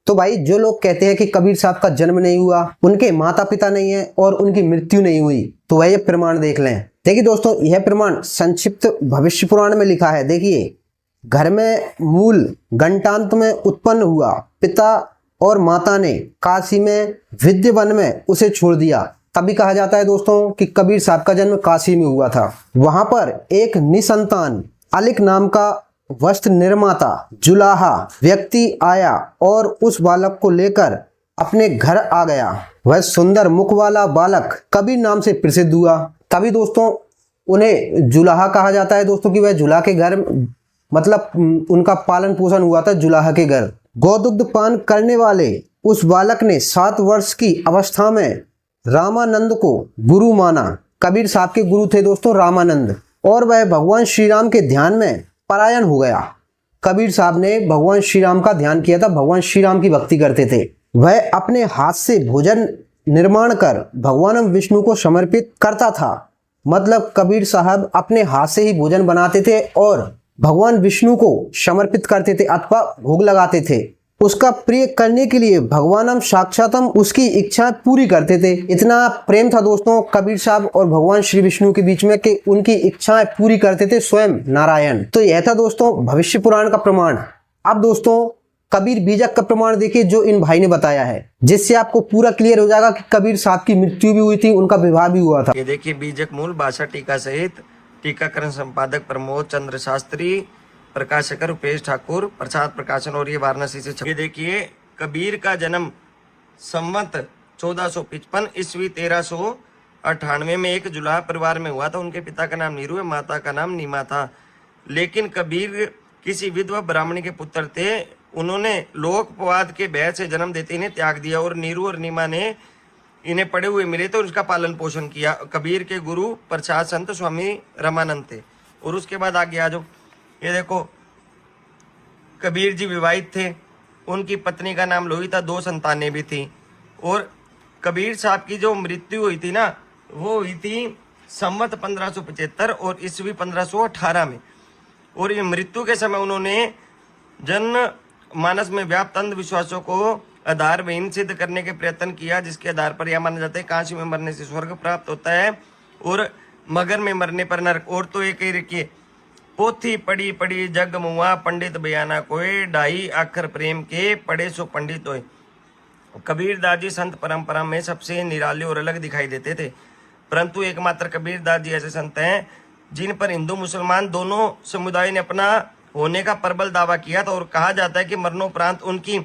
तो भाई जो लोग कहते हैं कि कबीर साहब का जन्म नहीं हुआ, उनके माता पिता नहीं है और उनकी मृत्यु नहीं हुई, तो वह ये प्रमाण देख लें। देखिए दोस्तों, यह प्रमाण संक्षिप्त भविष्य पुराण में लिखा है। देखिए, घर में मूल घंटांत में उत्पन्न हुआ, पिता और माता ने काशी में विद्यवन में उसे छोड़ दिया। तभी कहा जाता है दोस्तों कि कबीर साहब का जन्म काशी में हुआ था। वहां पर एक निसंतान अलिक नाम का वस्त्र निर्माता जुलाहा व्यक्ति आया और उस बालक को लेकर अपने घर आ गया। वह सुंदर मुख वाला बालक कबीर नाम से प्रसिद्ध हुआ। तभी दोस्तों उन्हें जुलाहा कहा जाता है दोस्तों कि वह जुलाहा के घर, मतलब उनका पालन पोषण हुआ था जुलाहा के घर। गोदुग्ध पान करने वाले उस बालक ने 7 वर्ष की अवस्था में रामानंद को गुरु माना। कबीर साहब के गुरु थे दोस्तों रामानंद, और वह भगवान श्री राम के ध्यान में परायण हो गया। कबीर साहब ने भगवान श्री राम का ध्यान किया था, भगवान श्री राम की भक्ति करते थे। वह अपने हाथ से भोजन निर्माण कर भगवान विष्णु को समर्पित करता था। मतलब कबीर साहब अपने हाथ से ही भोजन बनाते थे और भगवान विष्णु को समर्पित करते थे अथवा भोग लगाते थे। उसका प्रिय करने के लिए भगवान साक्षातम उसकी इच्छा पूरी करते थे। इतना प्रेम था दोस्तों कबीर साहब और भगवान श्री विष्णु के बीच में कि उनकी इच्छाएं पूरी करते थे स्वयं नारायण। तो यह था दोस्तों भविष्य पुराण का प्रमाण। अब दोस्तों कबीर बीजक का प्रमाण देखिए जो इन भाई ने बताया है, जिससे आपको पूरा क्लियर हो जाएगा कि कबीर साहब की मृत्यु भी हुई थी, उनका विवाह भी हुआ था। ये देखिए बीजक मूल भाषा टीका सहित टीकाकरण संपादक प्रमोद चंद्र शास्त्री, प्रकाशक रुपेश ठाकुर, प्रसाद प्रकाशन, और ये वाराणसी से। ये देखिए कबीर का जन्म संवत 1455 ईस्वी 1398 में एक जुलाहा परिवार में हुआ था। उनके पिता का नाम नीरू है, माता का नाम नीमा था। लेकिन कबीर किसी विधवा ब्राह्मणी के पुत्र थे। उन्होंने लोकपवाद के भय से जन्म देते इन्हें त्याग दिया और नीरू और नीमा ने इन्हें पड़े हुए मिले तो उसका पालन पोषण किया। कबीर के गुरु प्रसाद संत स्वामी रामानंद थे। और उसके बाद आगे आ जाओ, ये देखो कबीर जी विवाहित थे। उनकी पत्नी का नाम लोहिता, 2 संतानें भी थी। और कबीर साहब की जो मृत्यु हुई थी ना, वो हुई थी संवत 1575 और ईस्वी 1518 में। और ये मृत्यु के समय उन्होंने जन मानस में व्याप्त अंधविश्वासों को आधारहीन सिद्ध करने के प्रयत्न किया, जिसके आधार पर यह माना जाता है काशी में मरने से स्वर्ग प्राप्त होता है और मगर में मरने पर नरक। और तो एक देखिए, पोथी पड़ी पड़ी जग मुआ, पंडित बयाना कोई, ढाई अक्षर प्रेम के पढ़े सो पंडित होए। कबीरदास जी संत परंपरा में सबसे निराले और अलग दिखाई देते थे, परंतु एकमात्र कबीरदास जी ऐसे संत हैं जिन पर हिंदू मुसलमान दोनों समुदाय ने अपना होने का प्रबल दावा किया था। और कहा जाता है कि मरणोपरांत उनकी